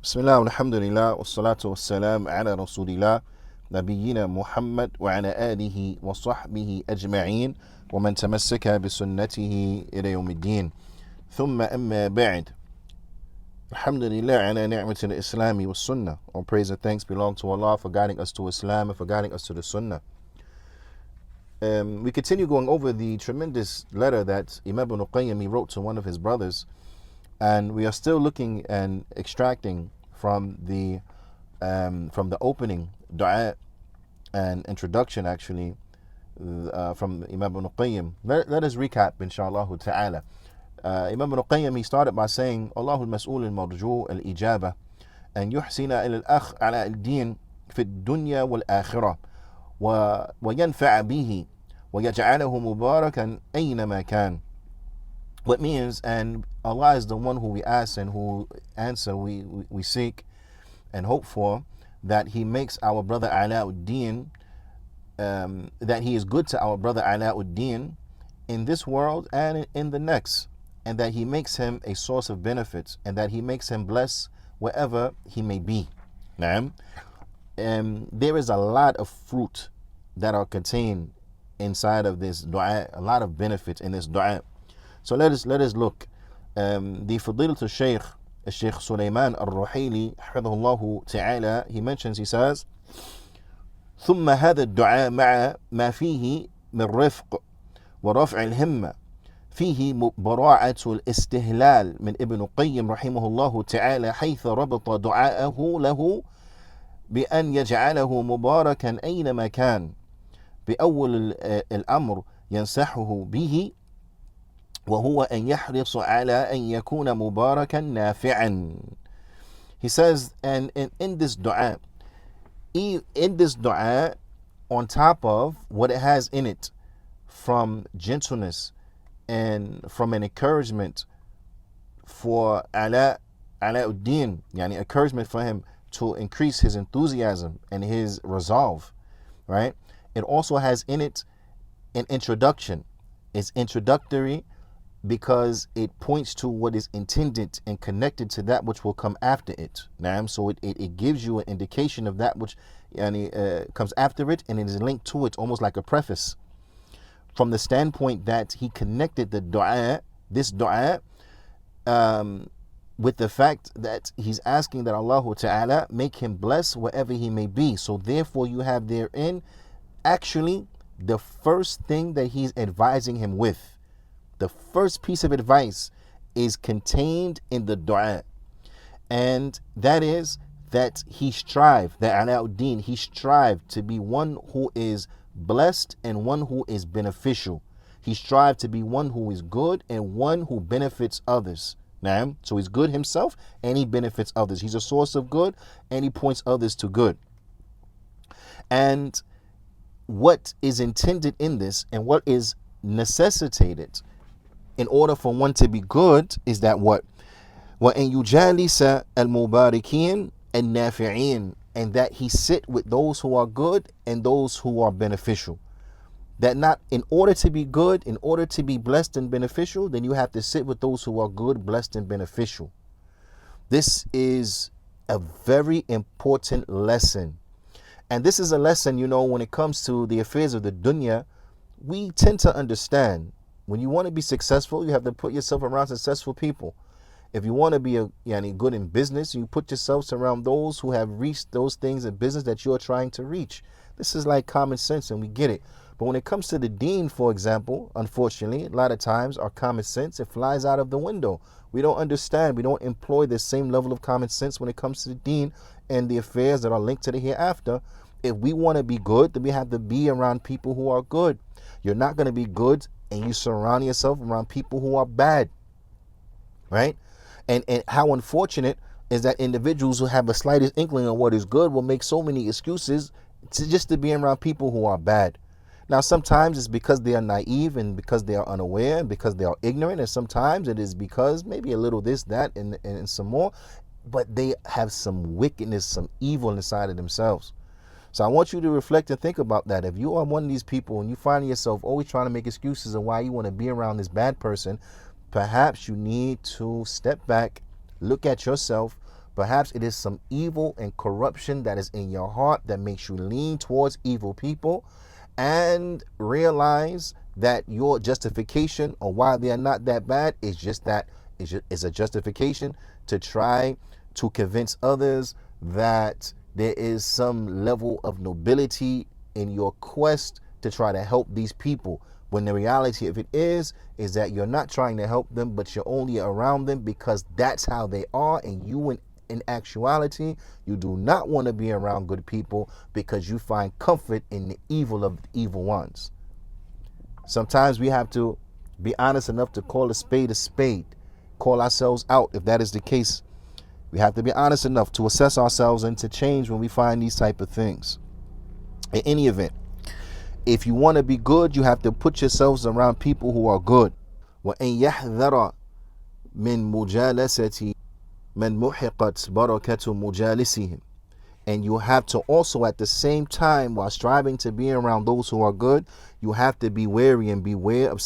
Bismillah, alhamdulillah, wassalatu wassalam ala rasulillah, nabiyyina Muhammad wa ala alihi wa sahbihi ajma'in, wa man tamassaka bi sunnatihi ila yawmiddin. Thumma amma ba'd. Alhamdulillah ala ni'matil islami was sunnah. All praise and thanks belong to Allah for guiding us to Islam and for guiding us to the sunnah. We continue going over the tremendous letter that Imam Ibn Qayyim wrote to one of his brothers. And we are still looking and extracting from the opening dua and introduction, actually, from Imam Ibn Qayyim. Let us recap, inshallah ta'ala. Imam Ibn Qayyim, he started by saying, Allahu al-mas'ul al-marju' al-ijabah and yuhsina ila al-akh ala al-din fi al-dunya wal-akhirah wa yanfa'a bihi wa yaj'alahu mubarakan aynama kan. What means, and Allah is the one who we ask and who answer we seek and hope for, that He makes our brother Alauddin, that He is good to our brother Alauddin in this world and in the next, and that He makes him a source of benefits, and that He makes him blessed wherever he may be. Now, there is a lot of fruit that are contained inside of this dua, a lot of benefits in this dua. So let us look. The Fadilat al-Shaykh, Shaykh Sulaiman al-Ruhaili, حفظه ta'ala, he mentions, he says, ثم هذا الدعاء مع ما فيه من رفق ورفع الهمة فيه براعة الاستهلال من ابن قيم رحمه الله تعالى، حيث ربط دعاءه له بأن يجعله مباركا أينما كان. بأول الأمر ينصحه به وهو أن يحرص على أن يكون مباركا نافعا. He says, and in this dua, on top of what it has in it from gentleness and from an encouragement for Alauddin, yani encouragement for him to increase his enthusiasm and his resolve, right? It also has in it an introduction. It's introductory because it points to what is intended and connected to that which will come after it. So it gives you an indication of that which comes after it, and it is linked to it almost like a preface, from the standpoint that he connected this dua, with the fact that he's asking that Allah Ta'ala make him blessed wherever he may be. So therefore you have therein actually the first thing that he's advising him with. The first piece of advice is contained in the dua, and that is that he strived to be one who is blessed and one who is beneficial. He strived to be one who is good and one who benefits others. So he's good himself and he benefits others. He's a source of good and he points others to good. And what is intended in this and what is necessitated in order for one to be good is that what? وَأَن يُجَالِسَ الْمُبَارِكِينَ النَّافِعِينَ, and that he sit with those who are good and those who are beneficial. That not in order to be good, in order to be blessed and beneficial, then you have to sit with those who are good, blessed and beneficial. This is a very important lesson. And this is a lesson, when it comes to the affairs of the dunya, we tend to understand. When you want to be successful, you have to put yourself around successful people. If you want to be good in business, you put yourselves around those who have reached those things in business that you are trying to reach. This is like common sense and we get it. But when it comes to the deen, for example, unfortunately, a lot of times our common sense, it flies out of the window. We don't understand. We don't employ the same level of common sense when it comes to the deen and the affairs that are linked to the hereafter. If we want to be good, then we have to be around people who are good. You're not going to be good and you surround yourself around people who are bad, right? And how unfortunate is that individuals who have the slightest inkling of what is good will make so many excuses to be around people who are bad. Now, sometimes it's because they are naive and because they are unaware and because they are ignorant, and sometimes it is because maybe a little this, that, and some more, but they have some wickedness, some evil inside of themselves. So I want you to reflect and think about that. If you are one of these people and you find yourself always trying to make excuses of why you want to be around this bad person, perhaps you need to step back, look at yourself, Perhaps it is some evil and corruption that is in your heart that makes you lean towards evil people, and realize that your justification or why they are not that bad is just that is a justification to try to convince others that there is some level of nobility in your quest to try to help these people, when the reality of it is that you're not trying to help them, but you're only around them because that's how they are, and you in actuality, you do not want to be around good people because you find comfort in the evil of the evil ones. Sometimes we have to be honest enough to call a spade, call ourselves out if that is the case. We have to be honest enough to assess ourselves and to change when we find these type of things. In any event, if you want to be good, you have to put yourselves around people who are good. وَأَنْ يَحْذَرَ مِنْ مُجَالَسَةِ مَنْ مُحِقَتْ بَرَكَةُ مُجَالِسِهِمْ. And you have to also, at the same time, while striving to be around those who are good, you have to be wary and beware of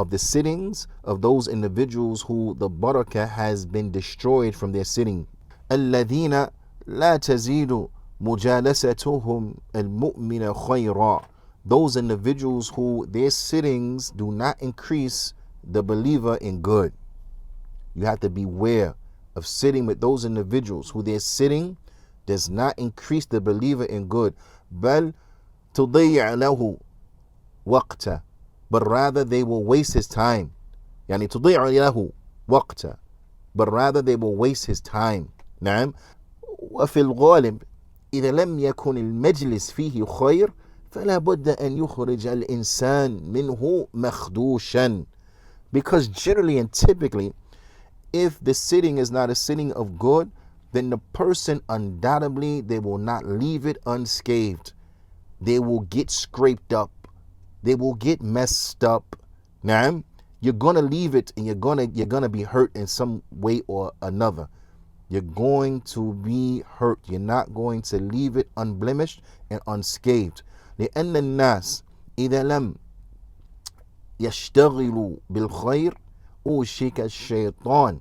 the sittings of those individuals who the barakah has been destroyed from their sitting. الَّذِينَ لَا تَزِيدُ مُجَالَسَتُهُمْ الْمُؤْمِنَ خَيْرًا. Those individuals who their sittings do not increase the believer in good. You have to beware of sitting with those individuals who their sitting does not increase the believer in good. بل تضيع له وقته. But rather they will waste his time. يعني تضيع له وقته. But rather they will waste his time. نعم. وفي الغالب إذا لم يكن المجلس فيه خير فلا بد أن يخرج الإنسان منه مخدوشا. Because generally and typically, if the sitting is not a sitting of good, then the person undoubtedly, they will not leave it unscathed. They will get scraped up. They will get messed up. Now, you're gonna leave it, and you're gonna be hurt in some way or another. You're going to be hurt. You're not going to leave it unblemished and unscathed. لأن الناس إذا لم يشتغلوا بالخير أوشك الشيطان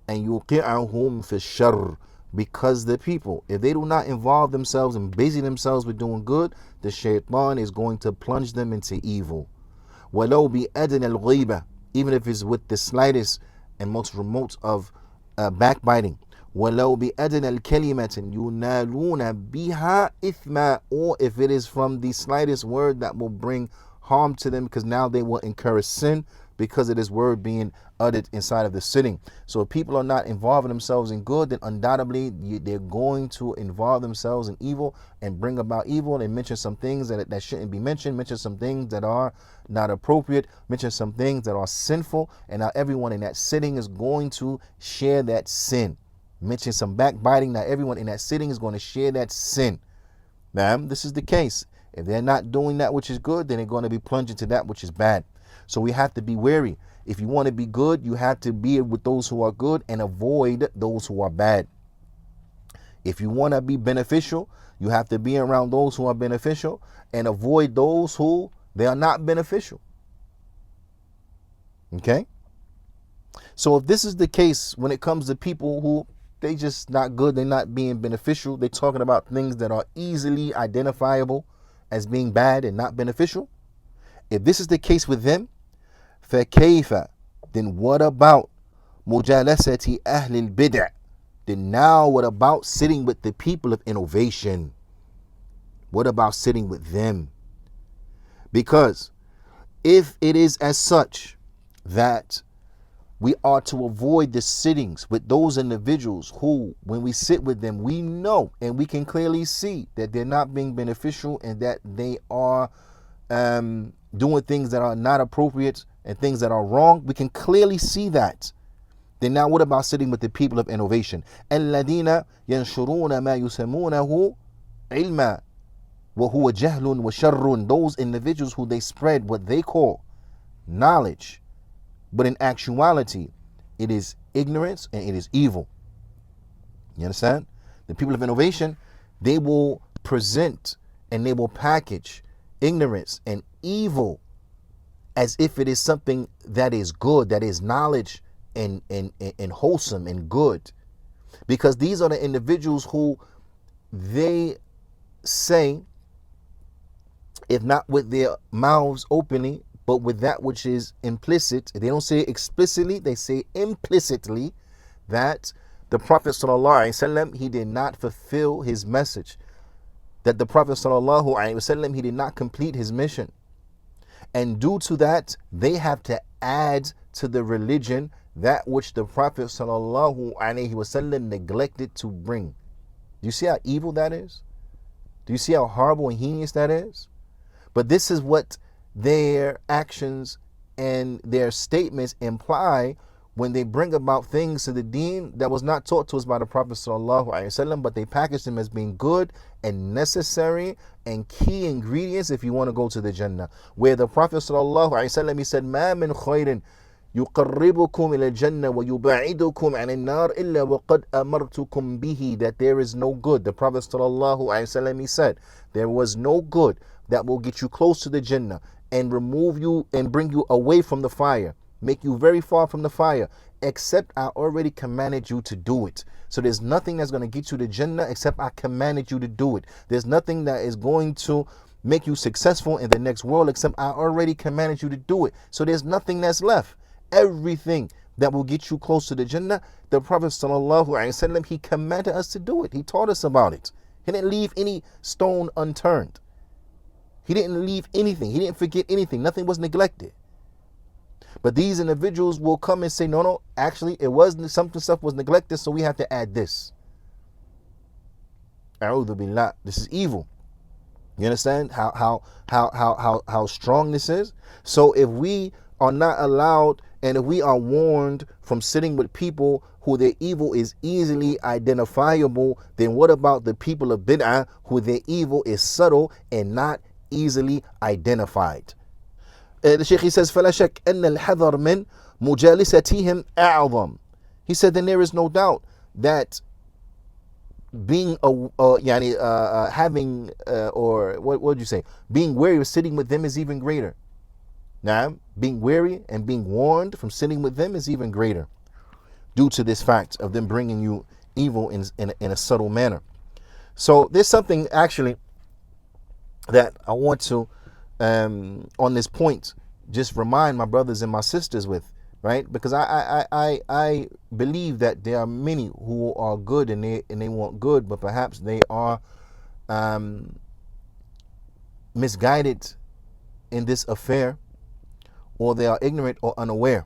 أن يوقعهم في الشر. Because the people, if they do not involve themselves and busy themselves with doing good, the shaitan is going to plunge them into evil. ولو بأدنى الغيبة, even if it's with the slightest and most remote of backbiting. ولو بأدنى الكلمة ينالون بها إثما, or if it is from the slightest word that will bring harm to them, because now they will incur sin because of this word being uttered inside of the sitting. So if people are not involving themselves in good, then undoubtedly they're going to involve themselves in evil and bring about evil, and mention some things that shouldn't be mentioned, mention some things that are not appropriate, mention some things that are sinful, and now everyone in that sitting is going to share that sin. Mention some backbiting, now everyone in that sitting is going to share that sin. Now, this is the case. If they're not doing that which is good, then they're going to be plunging to that which is bad. So we have to be wary. If you want to be good, you have to be with those who are good and avoid those who are bad. If you want to be beneficial, you have to be around those who are beneficial and avoid those who they are not beneficial. Okay? So if this is the case when it comes to people who they just not good, they're not being beneficial, they're talking about things that are easily identifiable as being bad and not beneficial. If this is the case with them, فَكَيْفَ, then what about مُجَالَسَةِ أَهْلِ الْبِدْعِ? Then now what about sitting with the people of innovation? What about sitting with them? Because if it is as such that we are to avoid the sittings with those individuals who, when we sit with them, we know and we can clearly see that they're not being beneficial and that they are doing things that are not appropriate and things that are wrong. We can clearly see that. Then now what about sitting with the people of innovation? الَّذِينَ يَنْشُرُونَ مَا يُسَمُونَهُ عِلْمًا وَهُوَ جَهْلٌ وَشَرٌ. Those individuals who they spread what they call knowledge, but in actuality, it is ignorance and it is evil. You understand? The people of innovation, they will present and they will package ignorance and evil as if it is something that is good, that is knowledge and wholesome and good. Because these are the individuals who they say, if not with their mouths openly, but with that which is implicit. They don't say it explicitly, they say implicitly that the Prophet ﷺ, he did not fulfill his message. That the Prophet ﷺ, he did not complete his mission. And due to that, they have to add to the religion that which the Prophet ﷺ neglected to bring. Do you see how evil that is? Do you see how horrible and heinous that is? But this is what their actions and their statements imply when they bring about things to the deen that was not taught to us by the Prophet ﷺ, but they package them as being good and necessary and key ingredients if you want to go to the Jannah. Where the Prophet ﷺ, he said, مَا مِنْ خَيْرٍ يُقَرِّبُكُمْ إِلَى الْجَنَّةِ وَيُبَعِدُكُمْ عَنِ النَّارِ إِلَّا وَقَدْ أَمَرْتُكُمْ بِهِ. That there is no good. The Prophet ﷺ, he said, there was no good that will get you close to the Jannah and remove you and bring you away from the fire, make you very far from the fire, except I already commanded you to do it. So there's nothing that's going to get you to Jannah except I commanded you to do it. There's nothing that is going to make you successful in the next world except I already commanded you to do it. So there's nothing that's left. Everything that will get you close to the Jannah, the Prophet ﷺ, he commanded us to do it. He taught us about it. He didn't leave any stone unturned. He didn't leave anything. He didn't forget anything. Nothing was neglected. But these individuals will come and say, no, actually, it wasn't, something stuff was neglected, so we have to add this. A'udhu billah. This is evil. You understand how strong this is? So if we are not allowed and if we are warned from sitting with people who their evil is easily identifiable, then what about the people of bid'ah who their evil is subtle and not easily identified? The Shaykh, he says, فَلَا شَكْ أَنَّ الْحَذَرْ مِنْ مُجَالِسَتِهِمْ أَعْظَمْ. He said, then there is no doubt that being having or what would you say, being wary of sitting with them is even greater. Now, being wary and being warned from sitting with them is even greater due to this fact of them bringing you evil in a subtle manner. So there's something actually that I want to on this point just remind my brothers and my sisters with, right? Because I believe that there are many who are good and they want good, but perhaps they are misguided in this affair, or they are ignorant or unaware.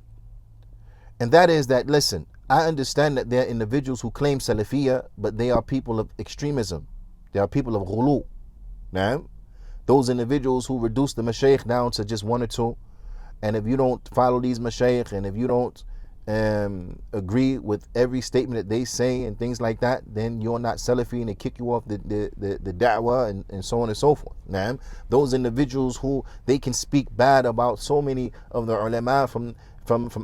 And that is that, listen, I understand that there are individuals who claim Salafiyya, but they are people of extremism. They are people of ghulu. Now, those individuals who reduce the mashaykh down to just one or two, and if you don't follow these mashaykh, and if you don't agree with every statement that they say and things like that, then you're not Salafi and they kick you off the da'wah and so on and so forth. Now, those individuals who they can speak bad about so many of the ulama from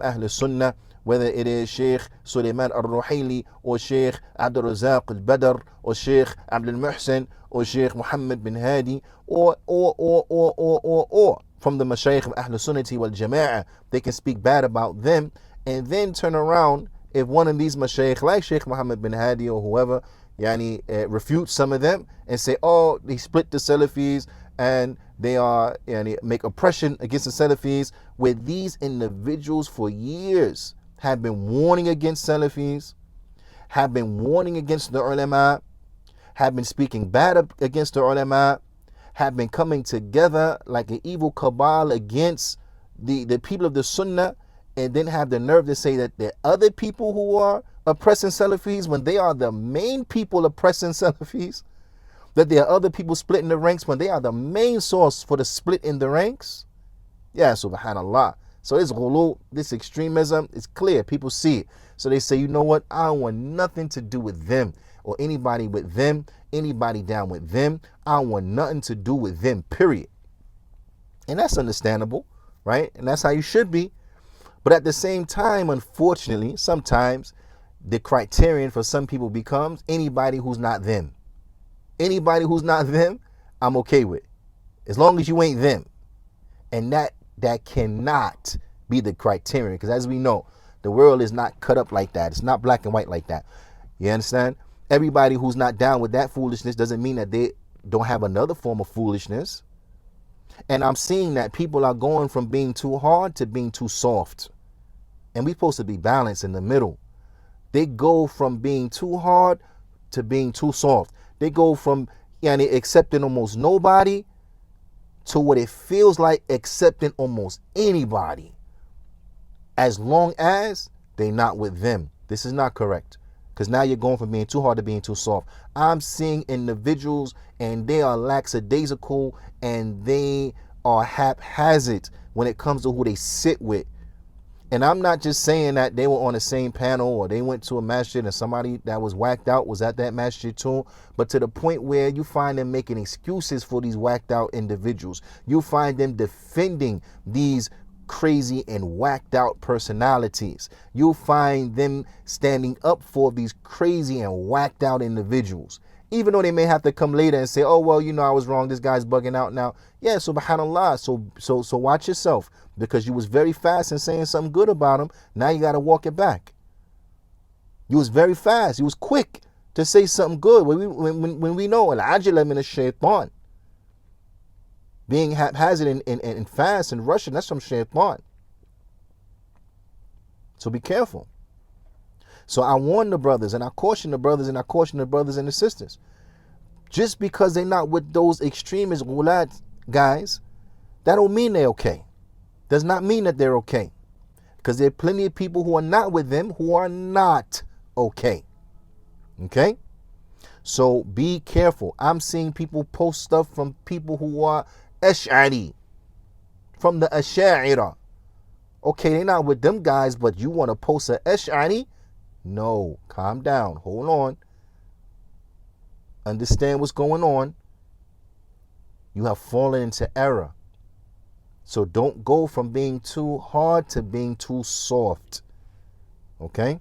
Ahl Sunnah, whether it is Sheikh Sulaiman al-Ruhaili or Sheikh Abdul Razak al-Badr or Sheikh Abdul Muhsin or Sheikh Muhammad bin Hadi or from the Mashaykh of Ahl Sunnati wal Jama'ah, they can speak bad about them and then turn around if one of these Mashaykh like Sheikh Muhammad bin Hadi or whoever refute some of them and say, oh, they split the Salafis and they are make oppression against the Salafis, where these individuals for years have been warning against Salafis, have been warning against the ulama, have been speaking bad against the ulama, have been coming together like an evil cabal against the people of the Sunnah, and then have the nerve to say that there are other people who are oppressing Salafis when they are the main people oppressing Salafis, that there are other people splitting the ranks when they are the main source for the split in the ranks. Yeah, subhanallah. So this ghulu, this extremism, is clear. People see it. So they say, you know what? I don't want nothing to do with them or anybody with them, anybody down with them. I don't want nothing to do with them, period. And that's understandable, right? And that's how you should be. But at the same time, unfortunately, sometimes the criterion for some people becomes anybody who's not them. Anybody who's not them, I'm okay with, as long as you ain't them. And that cannot be the criterion, because as we know, the world is not cut up like that. It's not black and white like that. You understand? Everybody who's not down with that foolishness doesn't mean that they don't have another form of foolishness. And I'm seeing that people are going from being too hard to being too soft. And we're supposed to be balanced in the middle. They go from being too hard to being too soft. They go from accepting almost nobody to what it feels like accepting almost anybody, as long as they're not with them. This is not correct, because now you're going from being too hard to being too soft. I'm seeing individuals and they are lackadaisical and they are haphazard when it comes to who they sit with. And I'm not just saying that they were on the same panel or they went to a masjid and somebody that was whacked out was at that masjid too, but to the point where you find them making excuses for these whacked out individuals. You find them defending these crazy and whacked out personalities. You'll find them standing up for these crazy and whacked out individuals, even though they may have to come later and say, oh, well, I was wrong, this guy's bugging out now. Yeah, subhanallah. So watch yourself, because you was very fast in saying something good about him. Now you got to walk it back. You was very fast. You was quick to say something good when we know al-ajla min ash-shaytan. Being haphazard and fast and rushing, that's from shaitan. So be careful. So I warn the brothers, and I caution the brothers, and I caution the brothers and the sisters. Just because they're not with those extremist ghulat guys, that don't mean they're okay. Does not mean that they're okay. Because there are plenty of people who are not with them who are not okay. Okay? So be careful. I'm seeing people post stuff from people who are Ash'ari, from the Ash'ira. Okay, they're not with them guys, but you want to post an Ash'ari? No, calm down. Hold on. Understand what's going on. You have fallen into error. So don't go from being too hard to being too soft. Okay?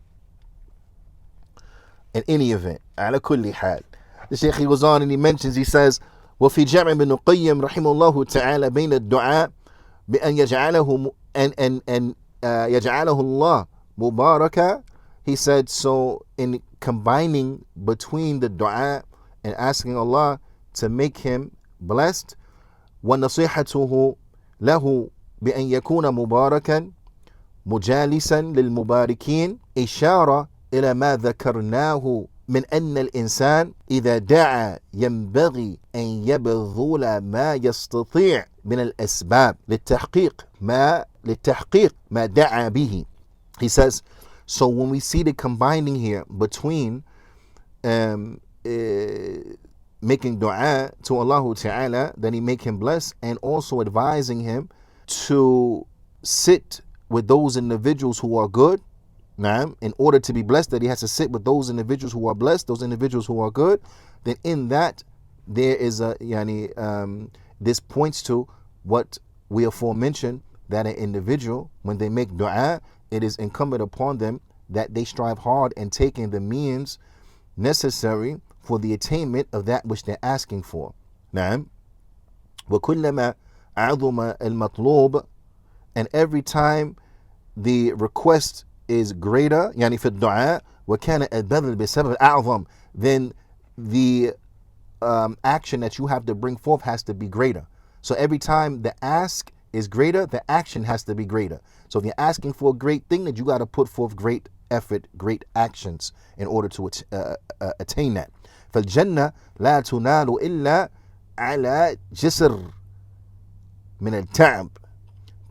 In any event, ala kulli hal. The Shaykh, he goes on and he mentions, he says, وفي جمع ابن القيم رحمه الله تعالى بين الدعاء بأن يجعله أن يجعله الله مباركا. He said, so in combining between the dua and asking Allah to make him blessed, ونصيحته له بأن يكون مباركا مجالسا للمباركين، إشارة إلى ما ذكرناه من أن الإنسان إذا دعا ينبغي أن يبذل ما يستطيع من الأسباب للتحقيق ما دعا به. He says, so when we see the combining here between making dua to Allah Ta'ala, then he make him blessed, and also advising him to sit with those individuals who are good. Now, in order to be blessed, that he has to sit with those individuals who are blessed, those individuals who are good. Then in that there is a this points to what we aforementioned, that an individual, when they make dua, it is incumbent upon them that they strive hard in taking the means necessary for the attainment of that which they're asking for. Now, وَكُلَّمَا عَظُمَ الْمَطْلُوبِ, and every time the request is greater, يعني في الدعاء وكان البذل بسبب الأعظم, then the action that you have to bring forth has to be greater. So every time the ask is greater, the action has to be greater. So if you're asking for a great thing, then you got to put forth great effort, great actions in order to attain that. فالجنة لا تنال إلا على جسر من التعب.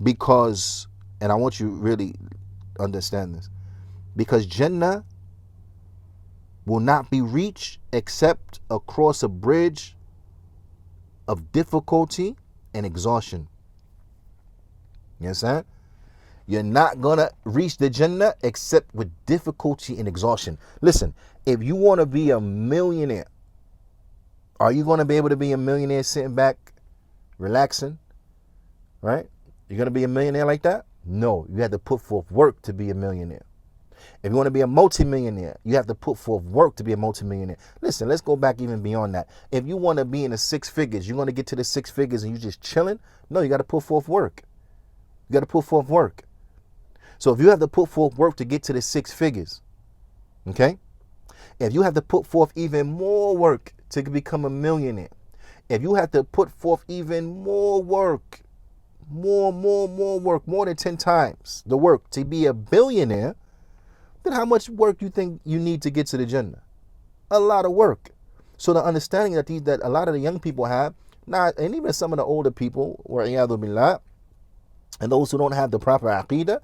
Because, and I want you to really understand this, because Jannah will not be reached except across a bridge of difficulty and exhaustion. You understand? You're not gonna reach the Jannah except with difficulty and exhaustion. Listen, if you want to be a millionaire, are you going to be able to be a millionaire sitting back, relaxing? Right? You're going to be a millionaire like that? No, you have to put forth work to be a millionaire. If you want to be a multimillionaire, you have to put forth work to be a multimillionaire. Listen, let's go back even beyond that. If you want to be in the six figures, you want to get to the six figures and you just chilling? No, you got to put forth work. You got to put forth work. So if you have to put forth work to get to the six figures, okay? If you have to put forth even more work to become a millionaire, if you have to put forth even more work, more work, more than 10 times the work to be a billionaire, then how much work you think you need to get to the Jannah? A lot of work. So the understanding that a lot of the young people have, and even some of the older people, wa'iyadu billah, and those who don't have the proper aqidah,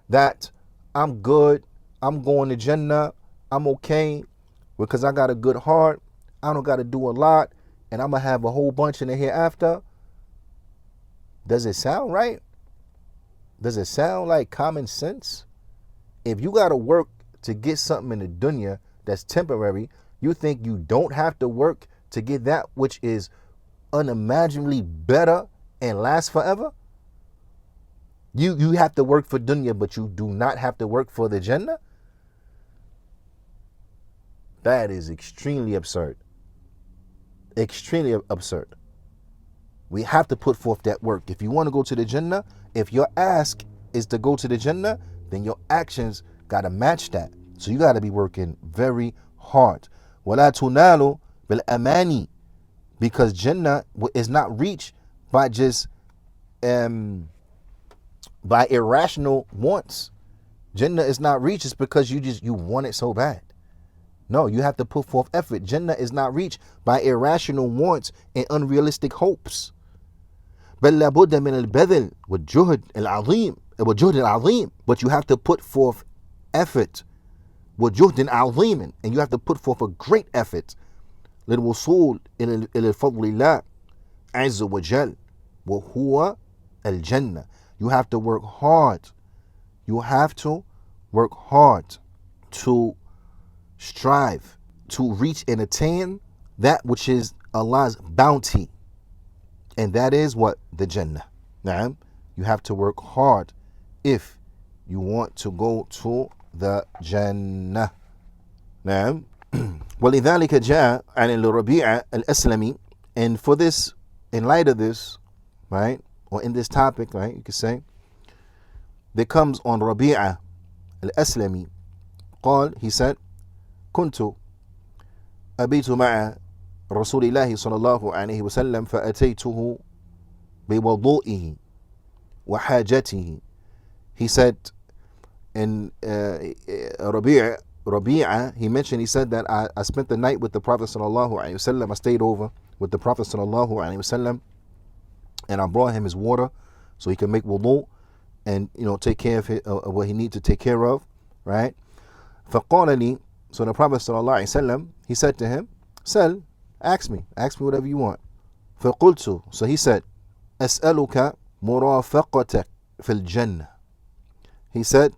that I'm good, I'm going to Jannah, I'm okay, because I got a good heart, I don't got to do a lot, and I'm going to have a whole bunch in the hereafter. Does it sound right? Does it sound like common sense? If you got to work to get something in the dunya that's temporary, you think you don't have to work to get that which is unimaginably better and lasts forever? You have to work for dunya, but you do not have to work for the Jannah? That is extremely absurd. Extremely absurd. We have to put forth that work. If you want to go to the Jannah, if your ask is to go to the Jannah, then your actions got to match that. So you got to be working very hard. وَلَا تُنَالُ بِالْأَمَانِ, because Jannah is not reached by just by irrational wants. Jannah is not reached just because you want it so bad. No, you have to put forth effort. Jannah is not reached by irrational wants and unrealistic hopes. بل لابد من البذل والجهد العظيم العظيم. But you have to put forth effort. وجهد عظيم, and you have to put forth a great effort. للوصول إلى فضل الله عز وجل وهو الجنة. You have to work hard. You have to work hard to strive to reach and attain that which is Allah's bounty. And that is what? The Jannah. Naam. You have to work hard if you want to go to the Jannah. Naam. ولذلك جاء عن الربيع الأسلمي, and for this, in light of this, right, or in this topic, right, you could say, that comes on Rabi'a al-Aslami. قال, he said, كنت أبيت مع رسول الله صلى الله عليه وسلم فأتيته بوضوئه وحاجته. He said, in Rabi'a, he mentioned, he said that I spent the night with the Prophet sallallahu alaihi wasallam. I stayed over with the Prophet sallallahu alaihi wasallam, and I brought him his water so he can make wudu and take care of what he needs to take care of, right? فقال لي, so the Prophet sallallahu alaihi wasallam, he said to him, "Sal, ask me whatever you want." فقلت, so he said, أسألك مرافقتك في الجنة. He said,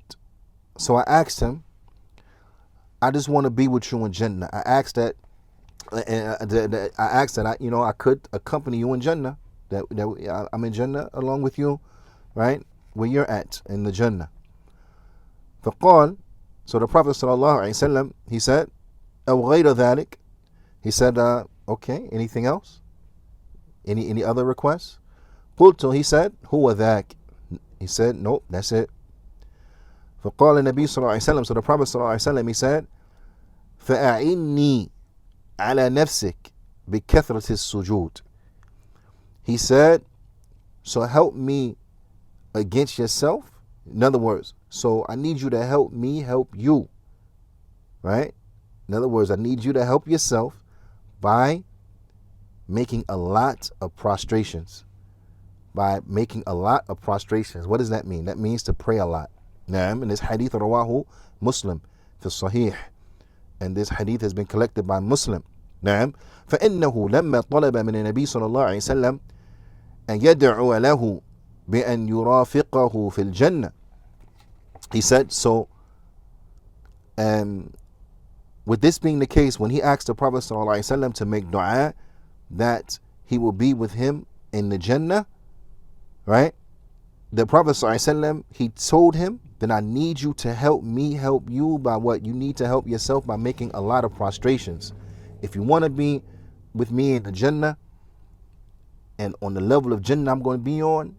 so I asked him, I just want to be with you in Jannah. I asked that I could accompany you in Jannah, that I'm in Jannah along with you, right, where you're at in the Jannah. فقال, so the Prophet sallallahu alaihi wasallam, he said, أو غير ذلك, he said, okay, anything else? Any other requests? قلت, he said, هو ذاك. He said, nope, that's it. فقال النبي صلى الله عليه وسلم, so the Prophet صلى الله عليه وسلم, he said, فأعني على نفسك بكثرة السجود. He said, so help me against yourself. In other words, so I need you to help me help you, right? In other words, I need you to help yourself by making a lot of prostrations. By making a lot of prostrations. What does that mean? That means to pray a lot. Naam, and this hadith rawahu Muslim fi Sahih, and this hadith has been collected by Muslim. Naam, فإنه لما طلب من النبي صلى الله عليه وسلم أن يدعو له بأن يرافقه في الجنة. He said, so with this being the case, when he asked the Prophet صلى الله عليه وسلم to make dua that he will be with him in the Jannah, right? The Prophet ﷺ, he told him, then I need you to help me help you by what? You need to help yourself by making a lot of prostrations. If you want to be with me in the Jannah and on the level of Jannah I'm going to be on,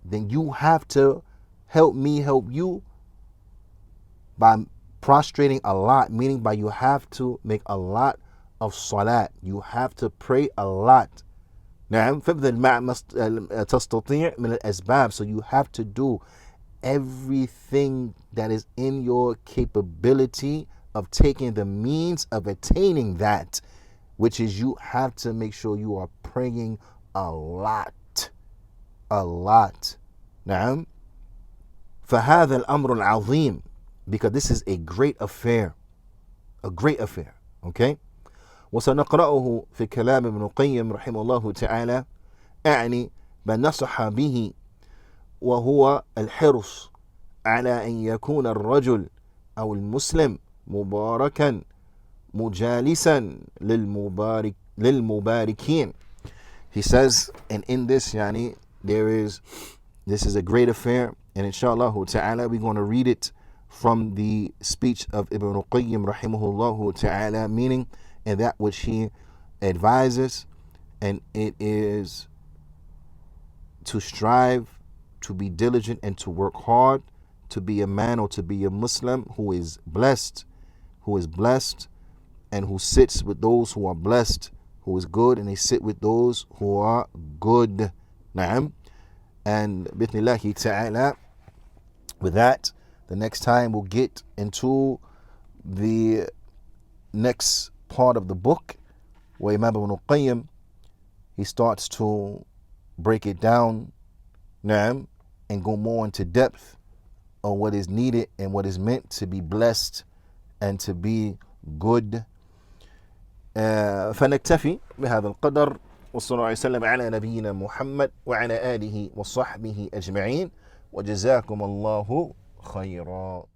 then you have to help me help you by Prostrating a lot, meaning by you have to make a lot of salat. You have to pray a lot. نعم فابذل مع ما تستطيع من الأسباب. So you have to do everything that is in your capability of taking the means of attaining that, which is you have to make sure you are praying a lot. A lot. نعم فهذا الأمر العظيم, because this is a great affair. A great affair. Okay? وسنقرأه في كلام ابن القيم رحمه الله تعالى أعني ما نصح به, وهو الحرص على أن يكون الرجل أو المسلم مباركا مجالسا للمباركين. He says, and in this this is a great affair, and inshallah ta'ala we're going to read it from the speech of Ibn al-Qayyim rahimahullah ta'ala, meaning and that which he advises, and it is to strive, to be diligent, and to work hard, to be a man or to be a Muslim who is blessed, and who sits with those who are blessed, who is good, and they sit with those who are good. Na'am. And bithnillahi ta'ala, with that, the next time we'll get into the next part of the book where Imam Ibn al-Qayyim, he starts to break it down, na'am, and go more into depth on what is needed and what is meant to be blessed and to be good. فنكتفي بهذا القدر، وصلى الله وسلم على نبينا محمد وعلى آله وصحبه أجمعين، وجزاكم الله خيرا.